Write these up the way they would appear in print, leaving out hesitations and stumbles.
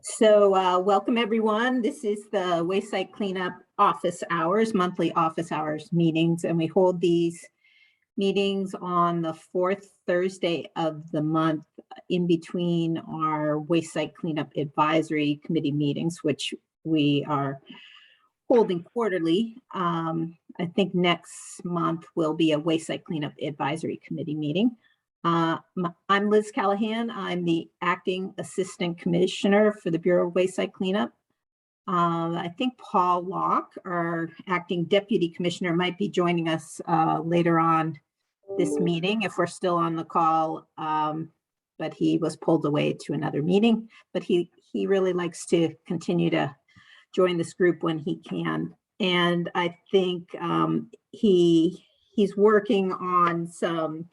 So welcome everyone. This is the Waste Site Cleanup office hours, monthly office hours meetings, and we hold these meetings on the fourth Thursday of the month in between our Waste Site Cleanup Advisory Committee meetings, which we are holding quarterly. I think next month will be a Waste Site Cleanup Advisory Committee meeting. I'm Liz Callahan. I'm the Acting Assistant Commissioner for the Bureau of Waste Site Cleanup. I think Paul Locke, our Acting Deputy Commissioner, might be joining us later on this meeting if we're still on the call, but he was pulled away to another meeting. But he really likes to continue to join this group when he can. And I think he's working on some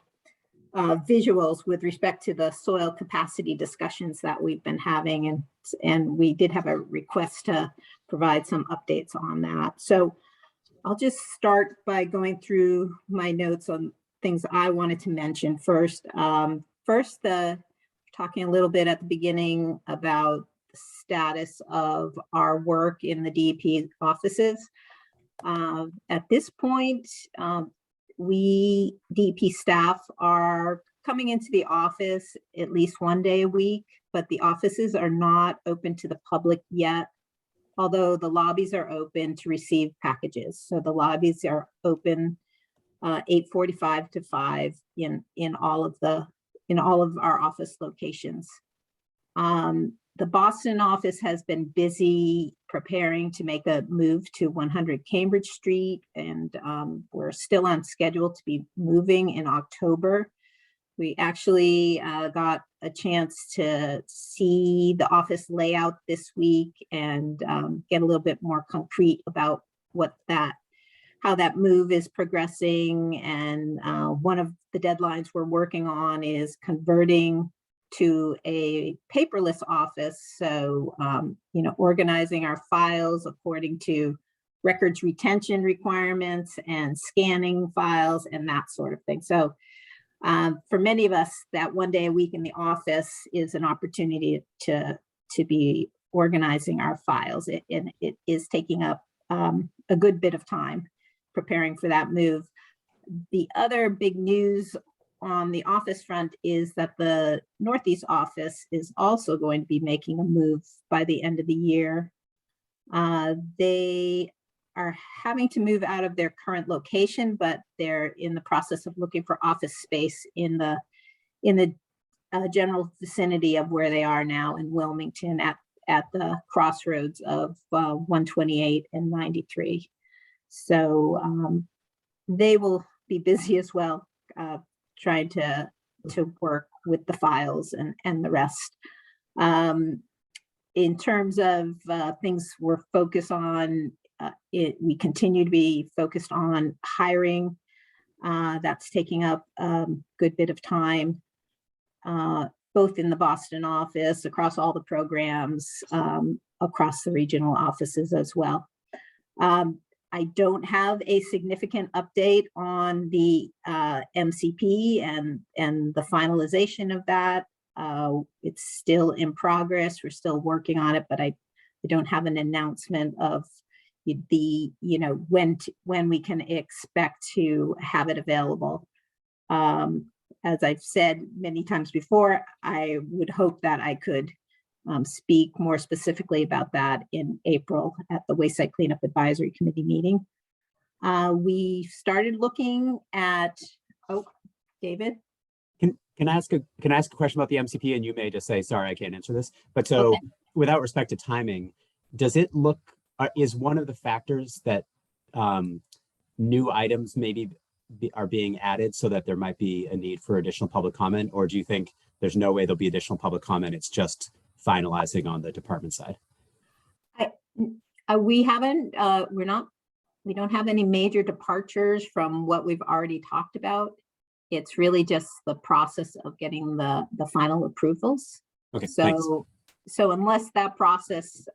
visuals with respect to the soil capacity discussions that we've been having, and we did have a request to provide some updates on that. So I'll just start by going through my notes on things I wanted to mention first. Talking a little bit at the beginning about the status of our work in the DEP offices. At this point, we DEP staff are coming into the office at least one day a week, but the offices are not open to the public yet, although the lobbies are open to receive packages. So the lobbies are open 8:45 to 5 in all of our office locations. The Boston office has been busy preparing to make a move to 100 Cambridge Street, and we're still on schedule to be moving in October. We actually got a chance to see the office layout this week and get a little bit more concrete about how that move is progressing. And one of the deadlines we're working on is converting to a paperless office. So, organizing our files according to records retention requirements and scanning files and that sort of thing. So for many of us, that one day a week in the office is an opportunity to be organizing our files. It is taking up a good bit of time preparing for that move. The other big news on the office front is that the Northeast office is also going to be making a move by the end of the year. They are having to move out of their current location, but they're in the process of looking for office space in the general vicinity of where they are now in Wilmington at the crossroads of 128 and 93. So they will be busy as well, trying to work with the files and the rest. In terms of things we're focused on, we continue to be focused on hiring. That's taking up a good bit of time, both in the Boston office, across all the programs, across the regional offices as well. I don't have a significant update on the MCP and the finalization of that. It's still in progress. We're still working on it, but I don't have an announcement of when we can expect to have it available. As I've said many times before, I would hope that I could speak more specifically about that in April at the Waste Site Cleanup Advisory Committee meeting. We started looking at, David? Can I ask a question about the MCP, and you may just say, sorry, I can't answer this. But so okay. Without respect to timing, does it look, is one of the factors that new items maybe are being added so that there might be a need for additional public comment? Or do you think there's no way there'll be additional public comment? It's just finalizing on the department side? We don't have any major departures from what we've already talked about. It's really just the process of getting the final approvals. Okay, so unless that process,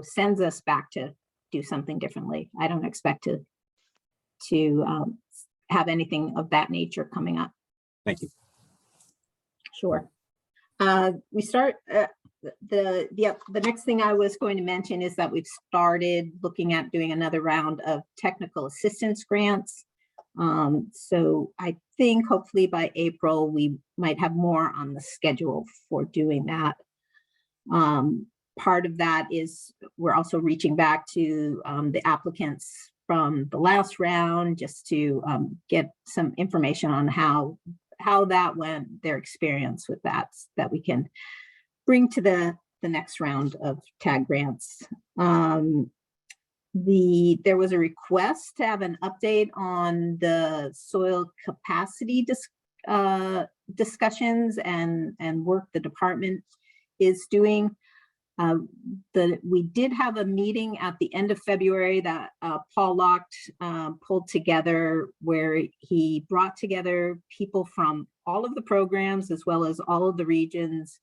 sends us back to do something differently, I don't expect to have anything of that nature coming up. Thank you. Sure. We start, the next thing I was going to mention is that we've started looking at doing another round of technical assistance grants. So I think hopefully by April, we might have more on the schedule for doing that. Part of that is we're also reaching back to the applicants from the last round just to get some information on how that went, their experience with that we can bring to the next round of TAG grants. There was a request to have an update on the soil capacity discussions and work the department is doing. We did have a meeting at the end of February that Paul Locht pulled together, where he brought together people from all of the programs as well as all of the regions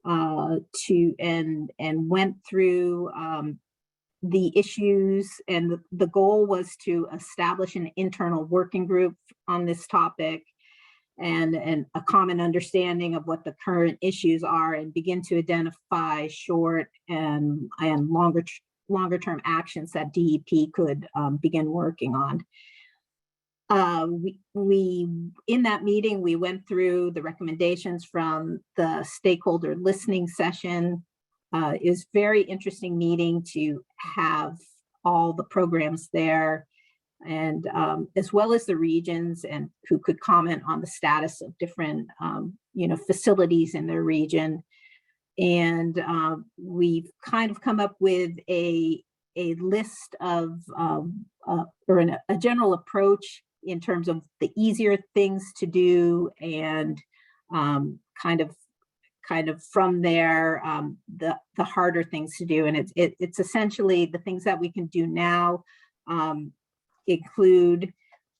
and went through the issues, and the goal was to establish an internal working group on this topic and a common understanding of what the current issues are, and begin to identify short and longer term actions that DEP could begin working on. In that meeting, we went through the recommendations from the stakeholder listening session. It was very interesting meeting to have all the programs there, and as well as the regions, and who could comment on the status of different facilities in their region. And we've kind of come up with a list of or a general approach in terms of the easier things to do, and kind of from there the harder things to do. And it's essentially the things that we can do now include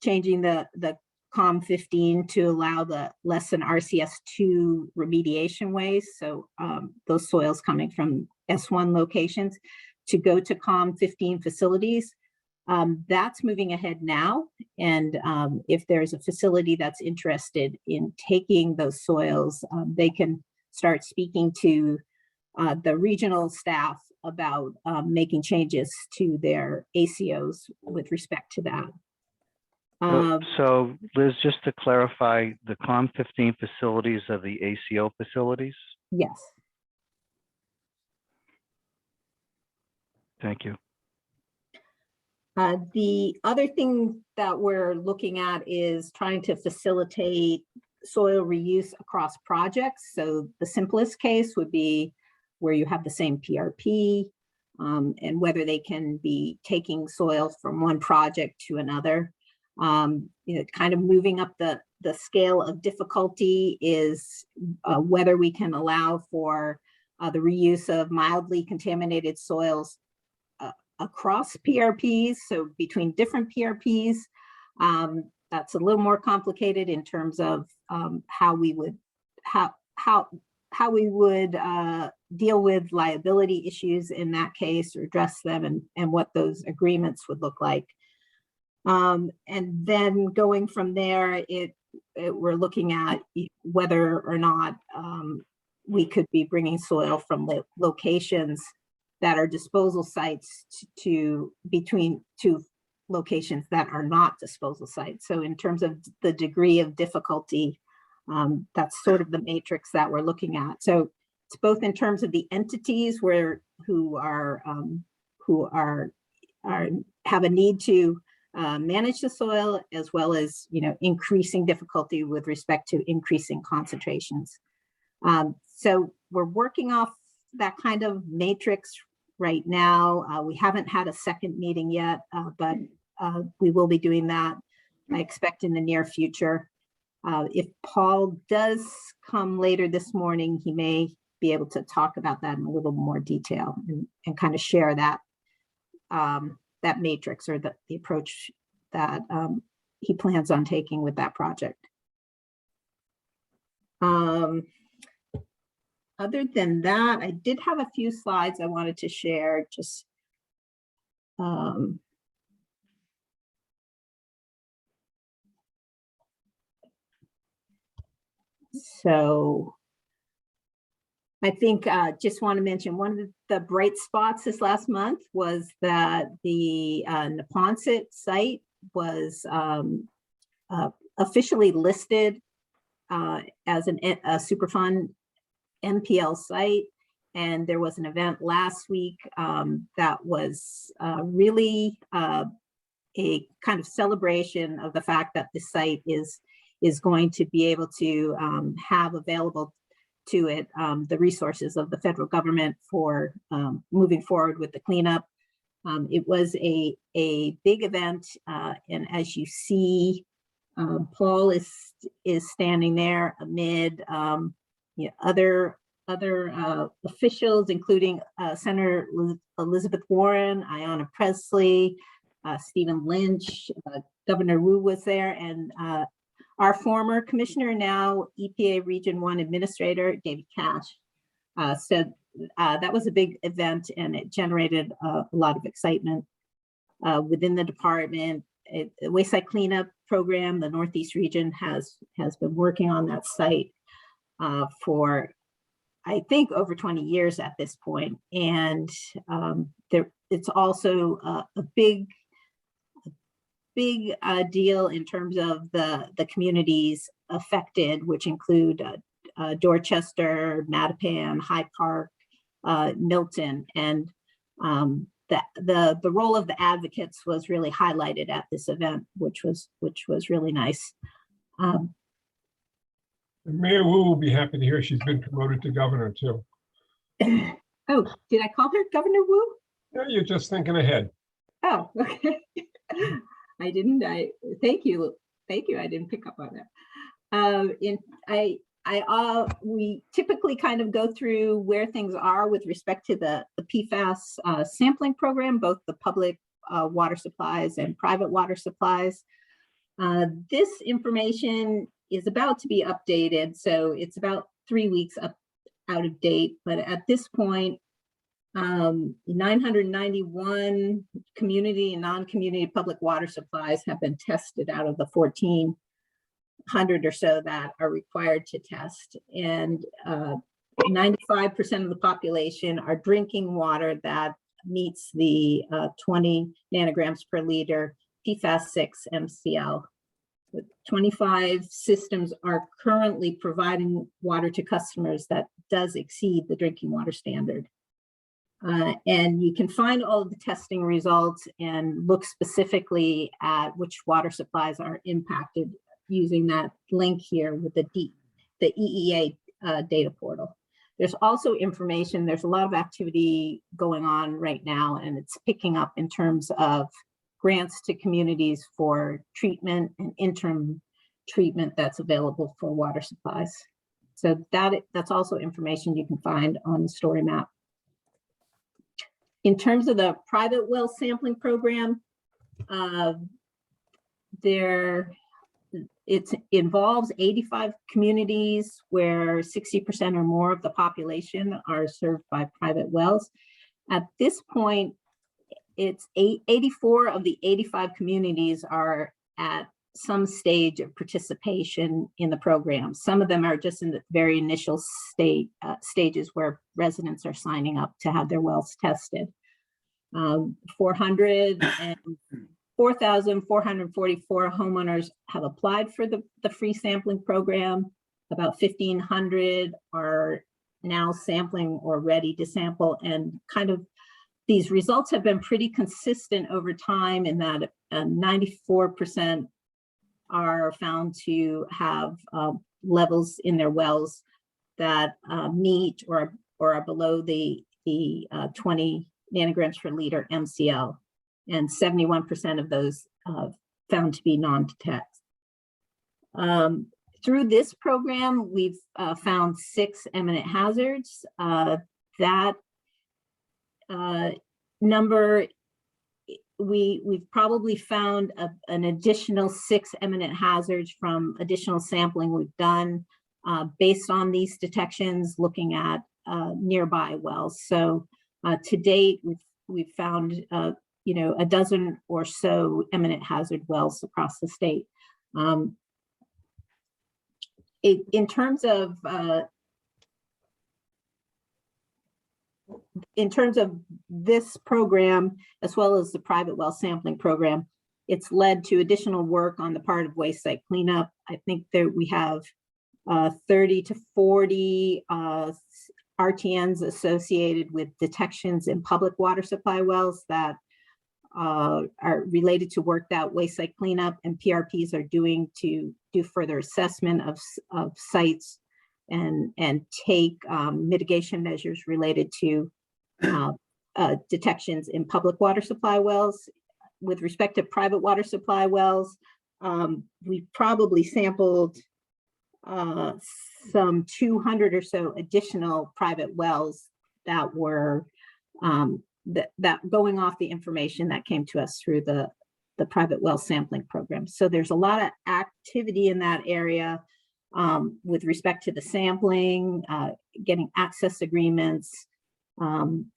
changing the COM 15 to allow the less than RCS2 remediation ways. So those soils coming from S1 locations to go to COM 15 facilities. That's moving ahead now. And if there's a facility that's interested in taking those soils, they can start speaking to the regional staff about making changes to their ACOs with respect to that. So Liz, just to clarify, the COM 15 facilities are the ACO facilities? Yes. Thank you. The other thing that we're looking at is trying to facilitate soil reuse across projects. So the simplest case would be where you have the same PRP, and whether they can be taking soils from one project to another. Kind of moving up the scale of difficulty is whether we can allow for the reuse of mildly contaminated soils across PRPs, so between different PRPs. That's a little more complicated in terms of how we would deal with liability issues in that case, or address them, and what those agreements would look like. And then going from there, we're looking at whether or not we could be bringing soil from locations that are disposal sites between two locations that are not disposal sites. So in terms of the degree of difficulty, that's sort of the matrix that we're looking at. So it's both in terms of the entities who have a need to manage the soil, as well as increasing difficulty with respect to increasing concentrations. So we're working off that kind of matrix right now. We haven't had a second meeting yet, but we will be doing that, I expect, in the near future. If Paul does come later this morning, he may be able to talk about that in a little more detail, and kind of share that that matrix, or the approach that he plans on taking with that project. Other than that, I did have a few slides I wanted to share. Just so I think just want to mention one of the bright spots this last month was that the Neponset site was officially listed as a Superfund MPL site. And there was an event last week that was really a kind of celebration of the fact that the site is going to be able to have available to it the resources of the federal government for moving forward with the cleanup. It was a big event, and as you see, Paul is standing there amid other officials, including Senator Elizabeth Warren, Ayanna Pressley, Stephen Lynch, Governor Wu was there, and our former commissioner, now EPA Region 1 Administrator, David Cash. So that was a big event, and it generated a lot of excitement within the department. The Wayside Cleanup Program, the Northeast region has been working on that site for, I think, over 20 years at this point. And it's also a big deal in terms of the communities affected, which include Dorchester, Mattapan, Hyde Park, Milton, and the role of the advocates was really highlighted at this event, which was really nice. Mayor Wu will be happy to hear she's been promoted to governor too. Oh, did I call her Governor Wu? No, you're just thinking ahead. Oh, okay. I didn't. Thank you. I didn't pick up on that. We typically kind of go through where things are with respect to the PFAS sampling program, both the public water supplies and private water supplies. This information is about to be updated, so it's about 3 weeks out of date. But at this point, 991 community and non-community public water supplies have been tested out of the 1,400 or so that are required to test. And 95% of the population are drinking water that meets the 20 nanograms per liter Pfas 6 MCL. 25 systems are currently providing water to customers that does exceed the drinking water standard. And you can find all of the testing results and look specifically at which water supplies are impacted using that link here with the EEA data portal. There's also information, there's a lot of activity going on right now, and it's picking up in terms of grants to communities for treatment and interim treatment that's available for water supplies. So that's also information you can find on the story map. In terms of the private well sampling program, it involves 85 communities where 60% or more of the population are served by private wells. At this point, it's 84 of the 85 communities are at some stage of participation in the program. Some of them are just in the very initial stages where residents are signing up to have their wells tested. 4,444 homeowners have applied for the free sampling program. About 1,500 are now sampling or ready to sample, and kind of these results have been pretty consistent over time in that 94% are found to have levels in their wells that meet or are below the 20 nanograms per liter MCL, and 71% of those found to be non-detect. Through this program, we've found 6 eminent hazards. That number, we've probably found an additional 6 eminent hazards from additional sampling we've done based on these detections, looking at nearby wells. So to date, we've found a dozen or so eminent hazard wells across the state. In terms of in terms of this program, as well as the private well sampling program, it's led to additional work on the part of waste site cleanup. I think that we have 30 to 40 RTNs associated with detections in public water supply wells that are related to work that waste site cleanup and PRPs are doing to do further assessment of sites and take mitigation measures related to detections in public water supply wells. With respect to private water supply wells, we probably sampled some 200 or so additional private wells that were that going off the information that came to us through the private well sampling program. So there's a lot of activity in that area with respect to the sampling, getting access agreements,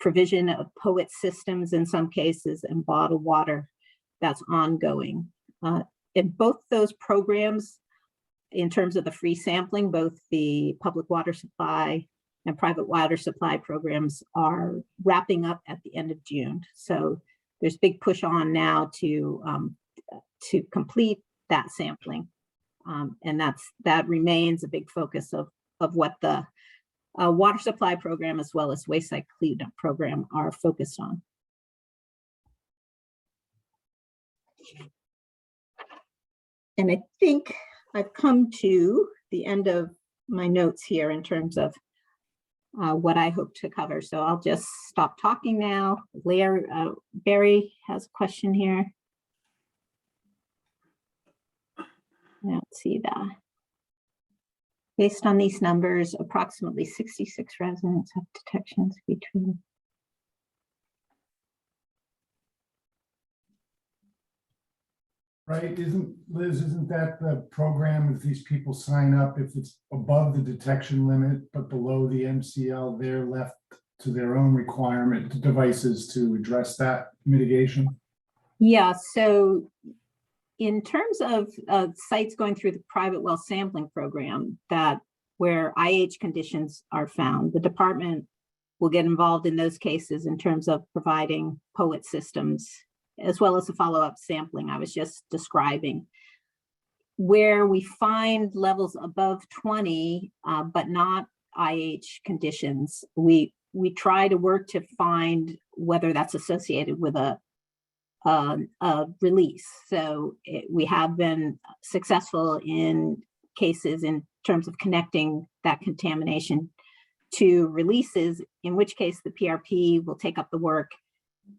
provision of POET systems in some cases, and bottled water that's ongoing. In both those programs, in terms of the free sampling, both the public water supply and private water supply programs are wrapping up at the end of June. So there's big push on now to complete that sampling. And that remains a big focus of what the water supply program as well as waste site cleanup program are focused on. And I think I've come to the end of my notes here in terms of what I hope to cover. So I'll just stop talking now. Barry has a question here. Let's see that. Based on these numbers, approximately 66 residents have detections between. Right, isn't that the program, if these people sign up, if it's above the detection limit, but below the MCL, they're left to their own requirement devices to address that mitigation? Yeah, so in terms of sites going through the private well sampling program, that where IH conditions are found, the department will get involved in those cases in terms of providing POET systems, as well as the follow-up sampling I was just describing. Where we find levels above 20, but not IH conditions, we try to work to find whether that's associated with a release. So we have been successful in cases in terms of connecting that contamination to releases, in which case the PRP will take up the work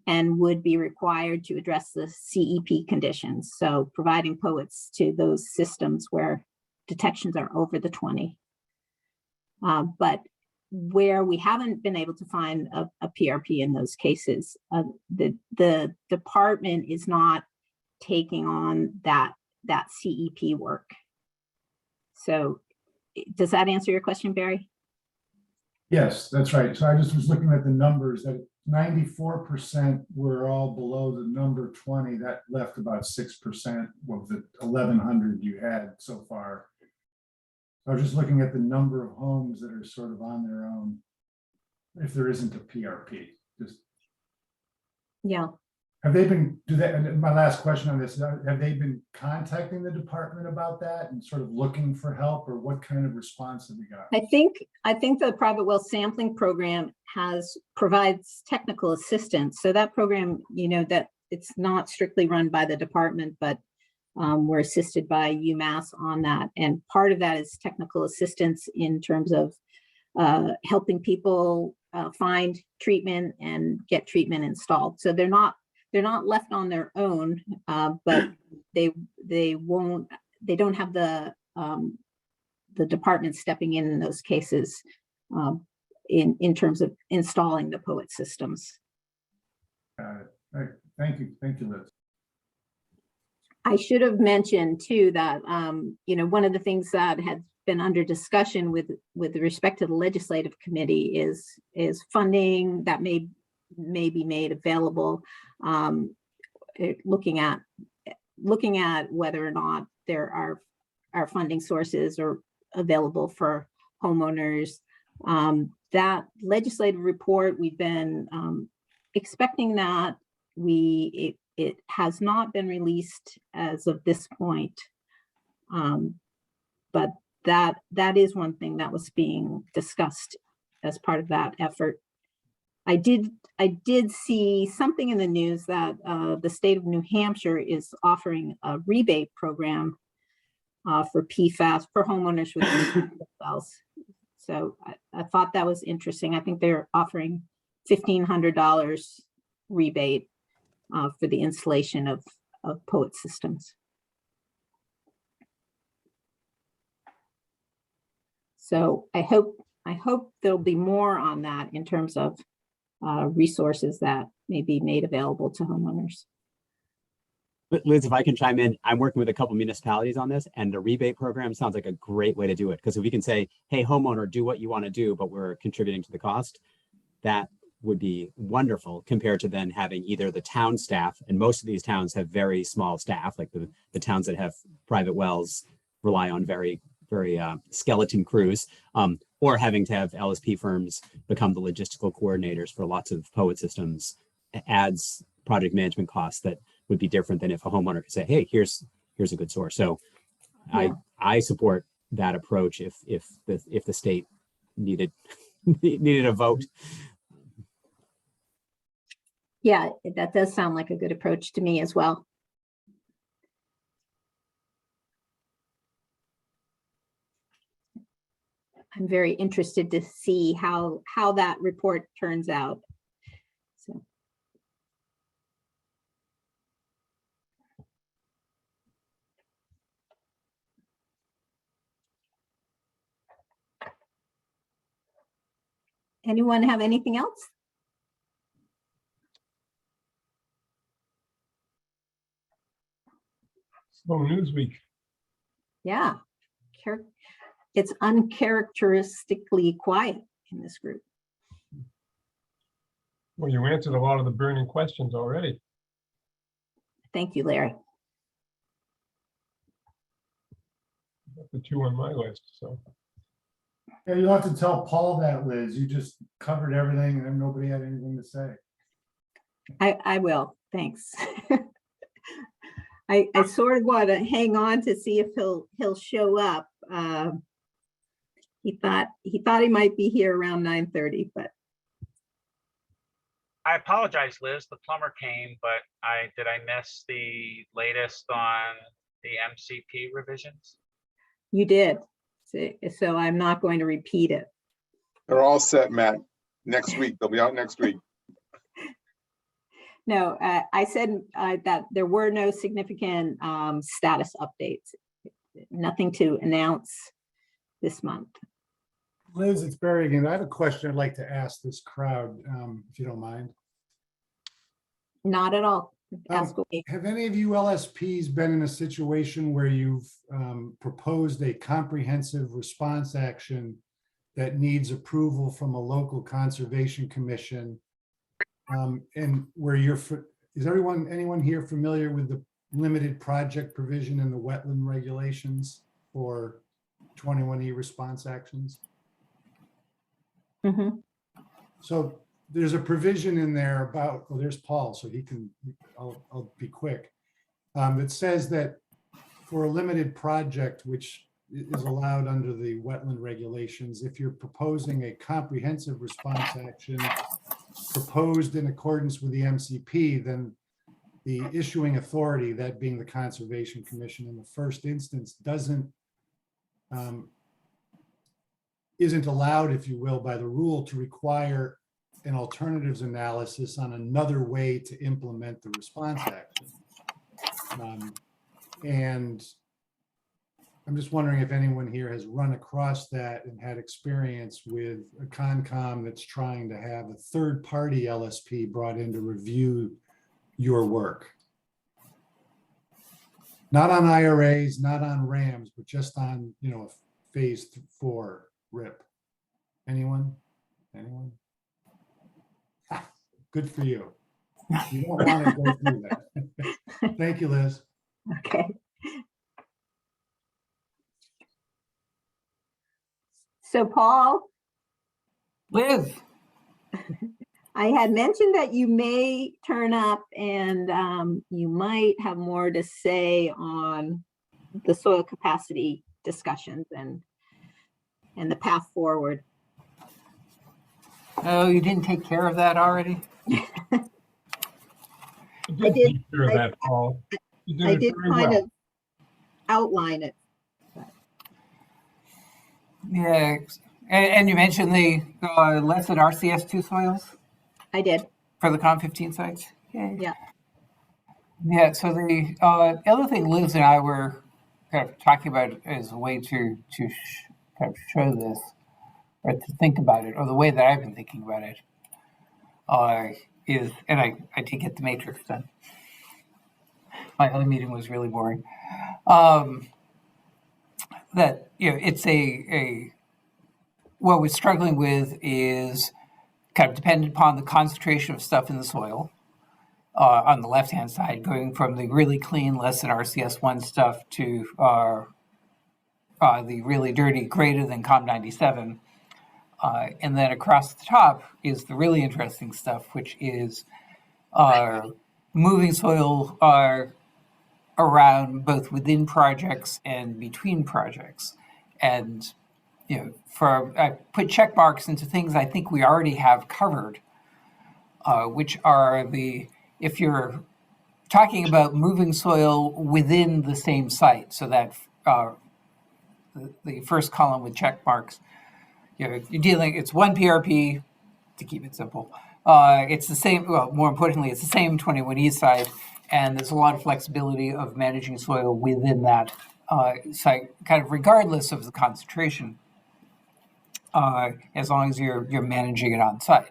and would be required to address the CEP conditions. So providing POETs to those systems where detections are over the 20. But where we haven't been able to find a PRP in those cases, the department is not taking on that CEP work. So does that answer your question, Barry? Yes, that's right. So I just was looking at the numbers that 94% were all below the number 20. That left about 6% of the 1,100 you had so far. I was just looking at the number of homes that are sort of on their own, if there isn't a PRP. Just Yeah. have they been, and my last question on this, have they been contacting the department about that and sort of looking for help, or what kind of response have we got? I think the private well sampling program provides technical assistance. So that program, that it's not strictly run by the department, but we're assisted by UMass on that. And part of that is technical assistance in terms of helping people find treatment and get treatment installed. So they're not left on their own, but they don't have the department stepping in those cases in terms of installing the POET systems. Got it. Right. Thank you, Liz. I should have mentioned too that one of the things that had been under discussion with respect to the legislative committee is funding that may be made available, looking at whether or not there are funding sources or available for homeowners That legislative report, we've been expecting that. It has not been released as of this point. But that is one thing that was being discussed as part of that effort. I did see something in the news that the state of New Hampshire is offering a rebate program for PFAS for homeowners with wells. So I thought that was interesting. I think they're offering $1,500 rebate for the installation of POET systems. So I hope there'll be more on that in terms of resources that may be made available to homeowners. Liz, if I can chime in, I'm working with a couple municipalities on this, and the rebate program sounds like a great way to do it. Because if we can say, hey, homeowner, do what you want to do, but we're contributing to the cost, that would be wonderful compared to then having either the town staff, and most of these towns have very small staff, like the towns that have private wells rely on very skeleton crews, or having to have LSP firms become the logistical coordinators for lots of POET systems adds project management costs that would be different than if a homeowner could say, hey, here's a good source. So Yeah. I support that approach if the state needed a vote. Yeah, that does sound like a good approach to me as well. I'm very interested to see how that report turns out. So. Anyone have anything else? Slow news week. Yeah, it's uncharacteristically quiet in this group. Well, you answered a lot of the burning questions already. Thank you, Larry. The two on my list, so. Yeah, you'll have to tell Paul that, Liz. You just covered everything and then nobody had anything to say. I will, thanks. I sort of want to hang on to see if he'll show up. He thought he might be here around 9:30, but I apologize, Liz. The plumber came, but did I miss the latest on the MCP revisions? you did. So I'm not going to repeat it. They're all set, Matt. Next week, they'll be out next week. No, I said that there were no significant status updates. Nothing to announce this month. Liz, it's Barry again. I have a question I'd like to ask this crowd, if you don't mind. Not at all. Ask away. Have any of you LSPs been in a situation where you've proposed a comprehensive response action that needs approval from a local conservation commission? And where is anyone here familiar with the limited project provision in the wetland regulations for 21E response actions? Mm-hmm. So there's a provision in there about, well, there's Paul, so I'll be quick. It says that for a limited project, which is allowed under the wetland regulations, if you're proposing a comprehensive response action proposed in accordance with the MCP, then the issuing authority, that being the Conservation Commission in the first instance, isn't allowed, if you will, by the rule to require an alternatives analysis on another way to implement the response action. And I'm just wondering if anyone here has run across that and had experience with a Concom that's trying to have a third-party LSP brought in to review your work. Not on IRAs, not on RAMs, but just on, phase 4 RIP. Anyone? Anyone? Good for you. You don't want to go through that. Thank you, Liz. Okay. So Paul, Liz, I had mentioned that you may turn up and you might have more to say on the soil capacity discussions and the path forward. oh, you didn't take care of that already? I Good did- picture of that, Paul. You I it did very kind well. of outline it. Yeah. And you mentioned the less than RCS2 soils I did. for the COM15 sites? Yay. Yeah. Yeah, so the other thing Liz and I were kind of talking about as a way to kind of show this, or to think about it, or the way that I've been thinking about it, is, and I did get the matrix done. My other meeting was really boring. That, you know, it's what we're struggling with is kind of dependent upon the concentration of stuff in the soil. On the left-hand side, going from the really clean, less than RCS1 stuff to the really dirty, greater than COM97. And then across the top is the really interesting stuff, which is moving soil around both within projects and between projects. And, you know, I put check marks into things I think we already have covered, which are if you're talking about moving soil within the same site, so that the first column with check marks, you know, it's one PRP, to keep it simple. It's the same, well, more importantly, it's the same 21E site, and there's a lot of flexibility of managing soil within that site, kind of regardless of the concentration, as long as you're managing it on site.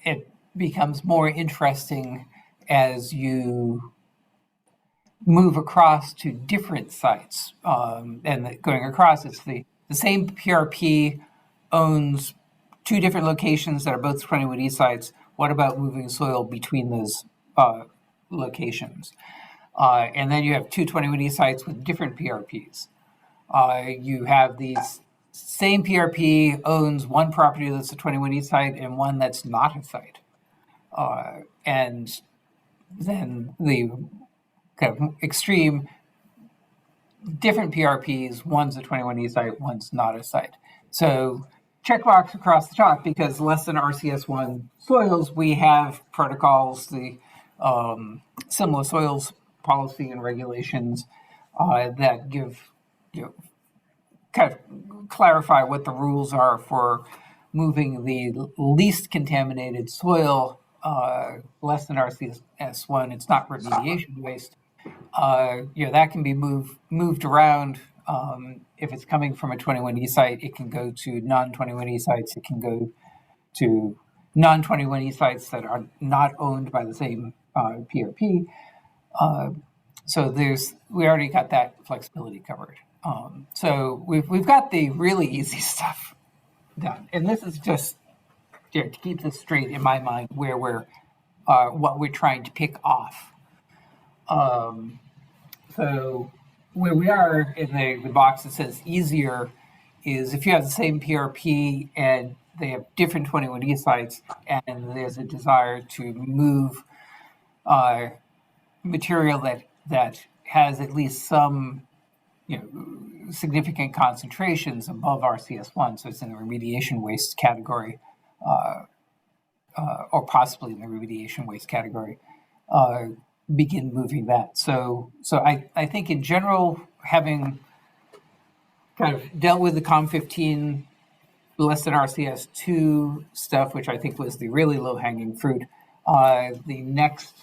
It becomes more interesting as you move across to different sites. And going across, it's the same PRP owns two different locations that are both 21E sites. What about moving soil between those locations? And then you have two 21E sites with different PRPs. You have these same PRP owns one property that's a 21E site and one that's not a site. And then the kind of extreme different PRPs, one's a 21E site, one's not a site. So checkbox across the top, because less than RCS1 soils, we have protocols, the similar soils policy and regulations that give, you know, kind of clarify what the rules are for moving the least contaminated soil, less than RCS1. It's not remediation waste. You know, that can be moved around. If it's coming from a 21E site, it can go to non-21E sites. It can go to non-21E sites that are not owned by the same PRP. So we already got that flexibility covered. So we've got the really easy stuff done, and this is just, you know, to keep this straight in my mind, where we're what we're trying to pick off. So where we are in the box that says easier is if you have the same PRP and they have different 21E sites, and there's a desire to move material that has at least some, you know, significant concentrations above RCS1, so it's in the remediation waste category, or possibly in the remediation waste category, begin moving that. So I think in general, having kind of dealt with the COM15 less than RCS2 stuff, which I think was the really low-hanging fruit, the next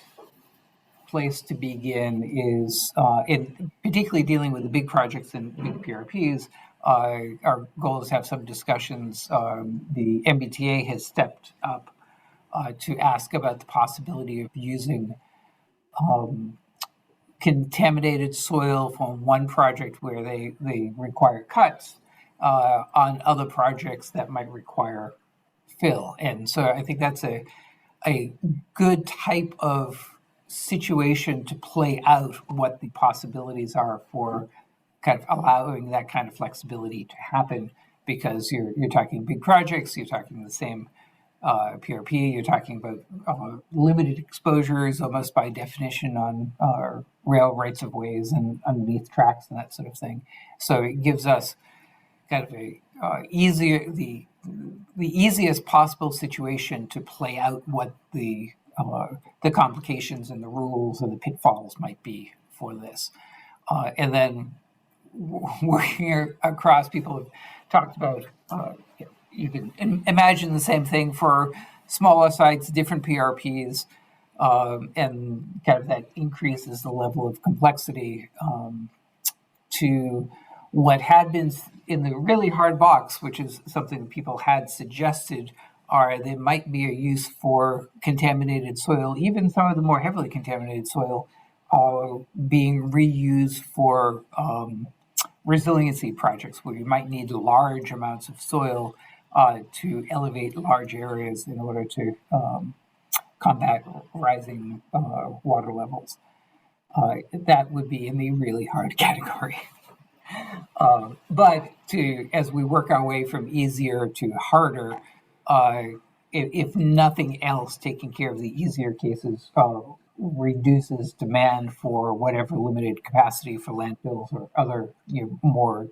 place to begin is, in particularly dealing with the big projects and big PRPs, our goal is to have some discussions. The MBTA has stepped up to ask about the possibility of using contaminated soil from one project where they require cuts on other projects that might require fill. And so I think that's a good type of situation to play out what the possibilities are for kind of allowing that kind of flexibility to happen, because you're talking big projects, you're talking the same PRP, you're talking about limited exposures almost by definition on rail rights of ways and underneath tracks and that sort of thing. So it gives us kind of a the easiest possible situation to play out what the complications and the rules or the pitfalls might be for this. And then working across, people have talked about, you can imagine the same thing for smaller sites, different PRPs, and kind of that increases the level of complexity to what had been in the really hard box, which is something that people had suggested, there might be a use for contaminated soil, even some of the more heavily contaminated soil being reused for resiliency projects where you might need large amounts of soil to elevate large areas in order to combat rising water levels. That would be in the really hard category. But as we work our way from easier to harder, if nothing else, taking care of the easier cases reduces demand for whatever limited capacity for landfills or other more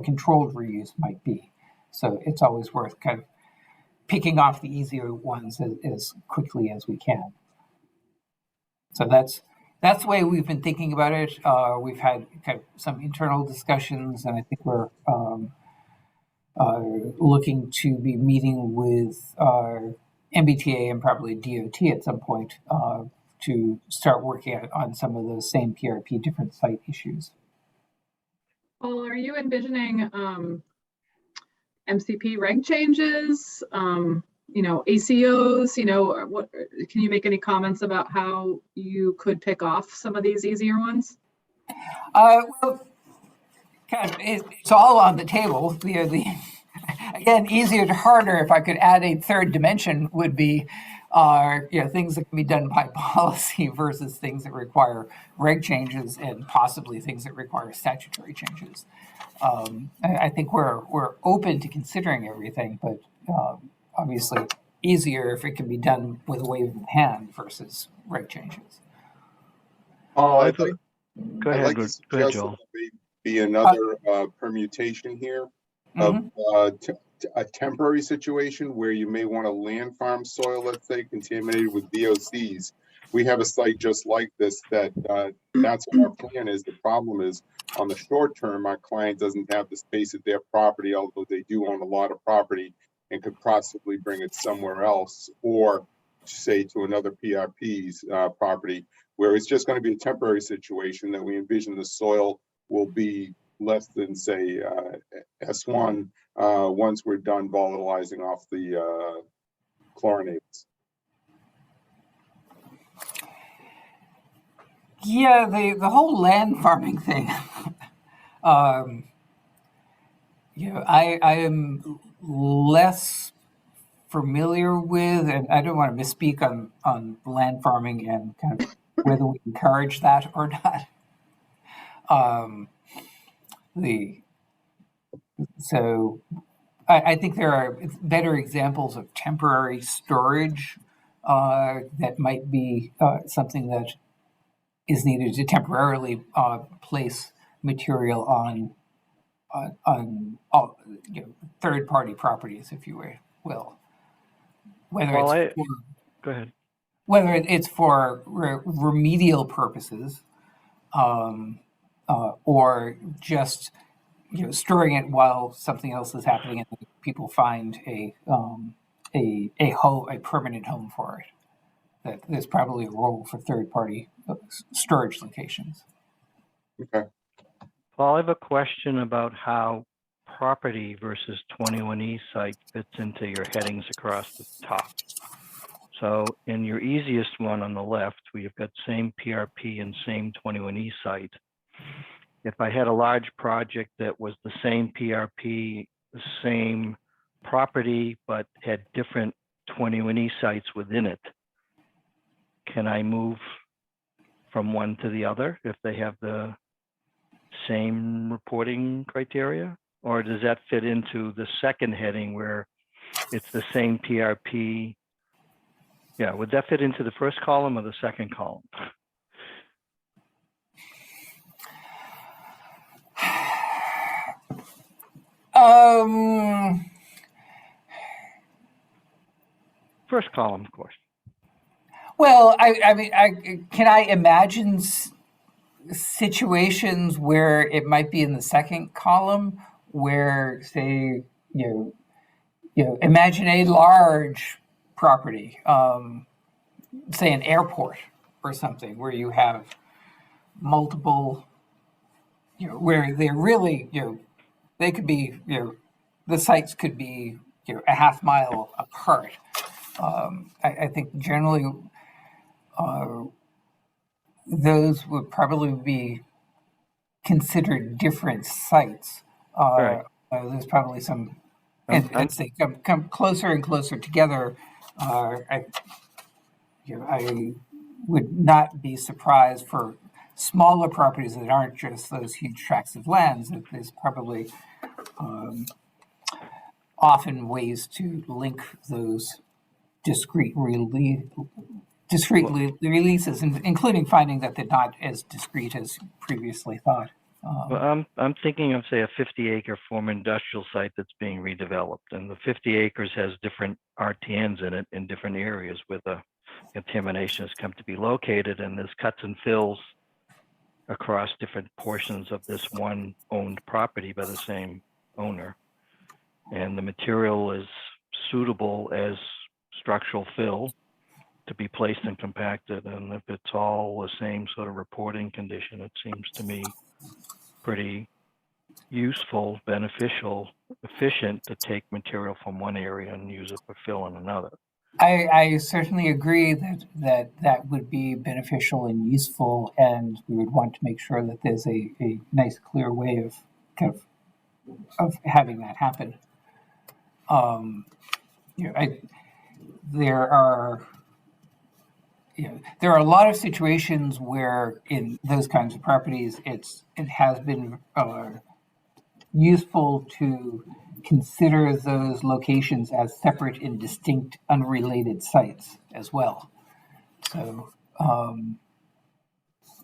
controlled reuse might be. So it's always worth kind of picking off the easier ones as quickly as we can. So that's the way we've been thinking about it. We've had kind of some internal discussions, and I think we're looking to be meeting with MBTA and probably DOT at some point to start working on some of those same PRP different site issues. Paul, are you envisioning MCP reg changes? ACOs, what can you make any comments about how you could pick off some of these easier ones? Well, kind of, it's all on the table. Again, easier to harder, if I could add a third dimension, would be things that can be done by policy versus things that require reg changes and possibly things that require statutory changes. I think we're open to considering everything, but obviously easier if it can be done with a wave of the hand versus reg changes. I'd Go ahead, like to go ahead, suggest Joel. that there may be another permutation here of a temporary situation where you may want to land farm soil, let's say, contaminated with VOCs. We have a site just like this that's what our plan is. The problem is, on the short term, our client doesn't have the space at their property, although they do own a lot of property and could possibly bring it somewhere else, or say to another PRP's property, where it's just going to be a temporary situation that we envision the soil will be less than, say, S1 once we're done volatilizing off the chlorinates. Yeah, the whole land farming thing. I am less familiar with, and I don't want to misspeak on land farming and kind of whether we encourage that or not. So I think there are better examples of temporary storage that might be something that is needed to temporarily place material on third-party properties, if you will. Go ahead. Whether it's for remedial purposes, or just storing it while something else is happening, and people find a permanent home for it. That there's probably a role for third-party storage locations. Okay. Paul, I have a question about how property versus 21E site fits into your headings across the top. So in your easiest one on the left, we've got same PRP and same 21E site. If I had a large project that was the same PRP, the same property, but had different 21E sites within it, can I move from one to the other if they have the same reporting criteria? Or does that fit into the second heading where it's the same PRP? Yeah, would that fit into the first column or the second column? First column, of course. Well, I mean, can I imagine situations where it might be in the second column, where, say, imagine a large property, say an airport or something, where you have multiple, where they're really, they could be, the sites could be, a half mile apart. I think generally those would probably be considered different sites. Right. There's probably some, I'm- as they come closer and closer together, I would not be surprised for smaller properties that aren't just those huge tracts of lands, that there's probably often ways to link those discrete releases, including finding that they're not as discrete as previously thought. Well, I'm thinking of, say, a 50-acre former industrial site that's being redeveloped, and the 50 acres has different RTNs in it in different areas where the contamination has come to be located, and there's cuts and fills across different portions of this one owned property by the same owner. And the material is suitable as structural fill to be placed and compacted. And if it's all the same sort of reporting condition, it seems to me pretty useful, beneficial, efficient to take material from one area and use it for fill in another. I certainly agree that would be beneficial and useful, and we would want to make sure that there's a nice, clear way of having that happen. There are a lot of situations where in those kinds of properties, it has been useful to consider those locations as separate and distinct, unrelated sites as well. So,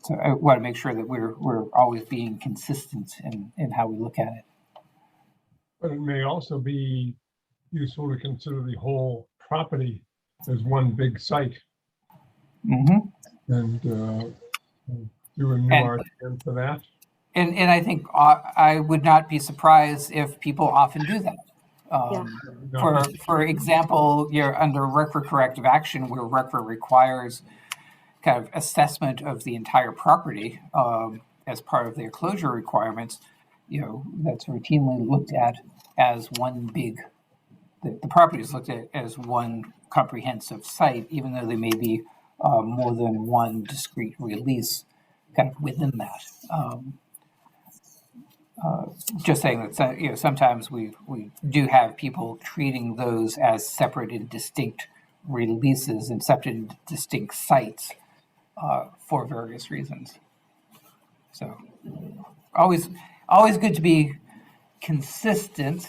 so I want to make sure that we're always being consistent in how we look at it. But it may also be useful to consider the whole property as one big site Mm-hmm. and do a new RTN for that. And I think I would not be surprised if people often do that. For example, you're under RCRA corrective action, where RCRA requires kind of assessment of the entire property as part of their closure requirements. That's routinely looked at as one big. The property is looked at as one comprehensive site, even though there may be more than one discrete release kind of within that. Just saying that sometimes we do have people treating those as separate and distinct releases and separate and distinct sites for various reasons. So always good to be consistent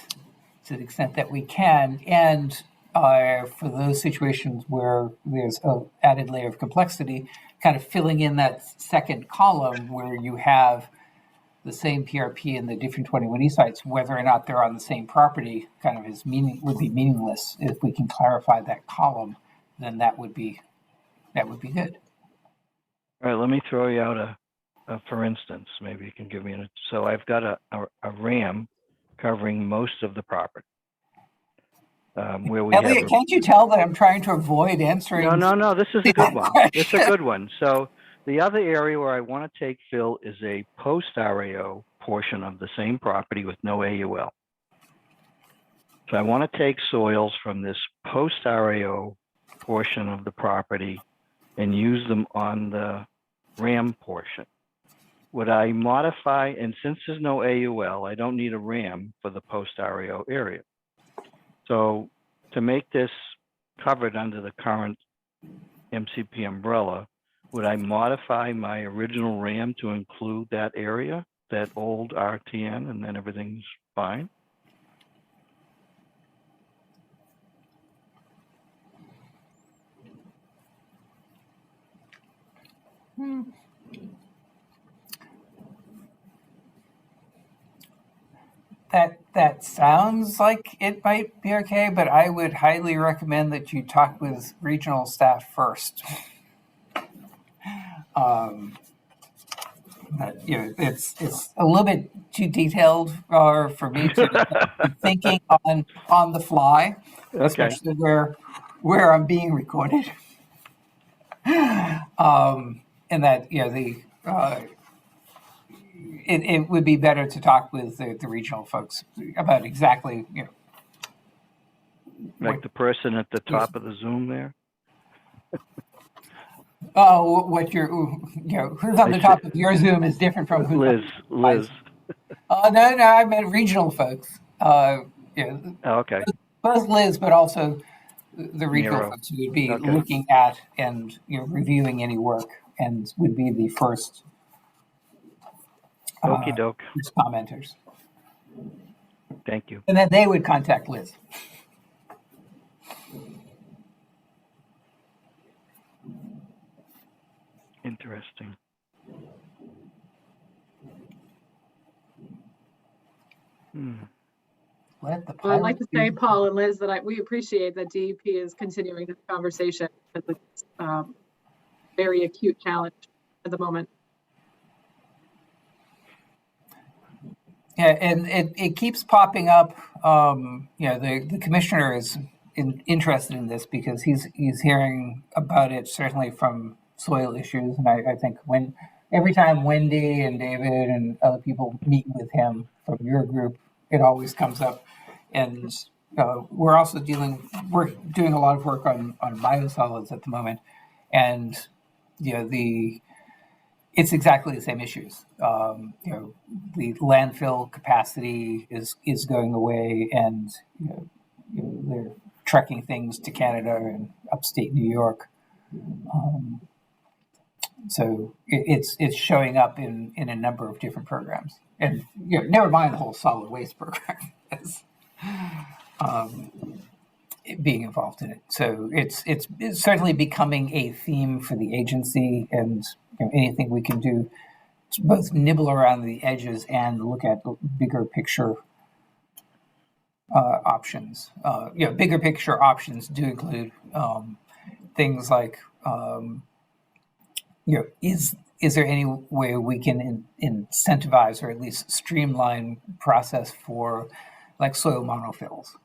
to the extent that we can, and for those situations where there's an added layer of complexity, kind of filling in that second column where you have the same PRP in the different 21E sites, whether or not they're on the same property, kind of would be meaningless. If we can clarify that column, then that would be good. All right, let me throw you out a for instance. Maybe you can give me so I've got a RAM covering most of the property. Where we Elliot, can't you tell that I'm trying to avoid answering? No, this is a good one. It's a good one. So the other area where I want to take fill is a post-RAO portion of the same property with no AUL. So I want to take soils from this post-RAO portion of the property and use them on the RAM portion. Would I modify, and since there's no AUL, I don't need a RAM for the post-RAO area. So to make this covered under the current MCP umbrella, would I modify my original RAM to include that area, that old RTN, and then everything's fine. That sounds like it might be okay, but I would highly recommend that you talk with regional staff first. But, it's a little bit too detailed for me to be thinking on the fly, Okay. especially where I'm being recorded. And that it would be better to talk with the regional folks about exactly Like the person at the top of the Zoom there? what who's on the top of your Zoom is different from who's Liz. No, I meant regional folks. Oh, okay. Both Liz, but also the regional Nero. folks who would be Okay. looking at and reviewing any work and would be the first Okie doke. commenters. Thank you. And then they would contact Liz. Interesting. Let the Well, I'd like pilot to say, do- Paul and Liz, that we appreciate that DEP is continuing this conversation. It's very acute challenge at the moment. Yeah, and it keeps popping up. The commissioner is interested in this because he's hearing about it certainly from soil issues, and I think every time Wendy and David and other people meet with him from your group, it always comes up. And we're doing a lot of work on biosolids at the moment, and it's exactly the same issues. The landfill capacity is going away, and they're trucking things to Canada and upstate New York. So it's showing up in a number of different programs, and never mind the whole solid waste program is being involved in it. So it's certainly becoming a theme for the agency, and anything we can do to both nibble around the edges and look at bigger picture options. Bigger picture options do include things like is there any way we can incentivize or at least streamline process for like soil monofills,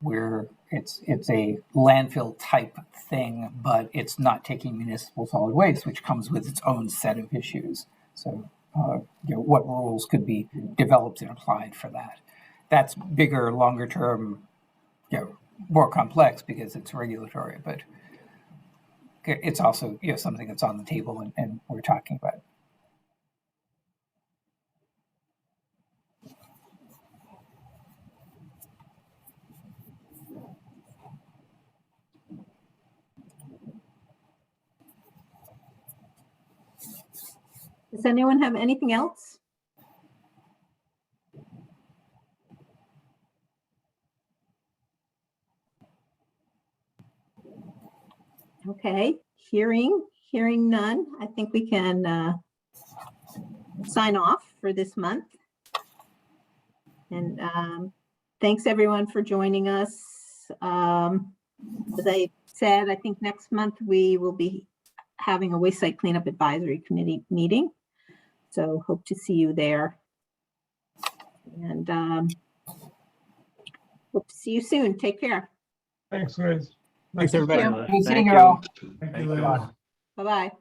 where it's a landfill type thing, but it's not taking municipal solid waste, which comes with its own set of issues. So, what rules could be developed and applied for that? That's bigger, longer term, more complex because it's regulatory, but it's also something that's on the table and we're talking about. Does anyone have anything else? Okay, hearing none, I think we can sign off for this month. And thanks everyone for joining us. As I said, I think next month we will be having a waste site cleanup advisory committee meeting. So hope to see you there. And hope to see you soon. Take care. Thanks, Liz. Thanks, everybody. Good seeing Thank you you. all. Thank Thank you, you. Liz. Bye-bye.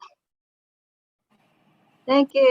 Thank you.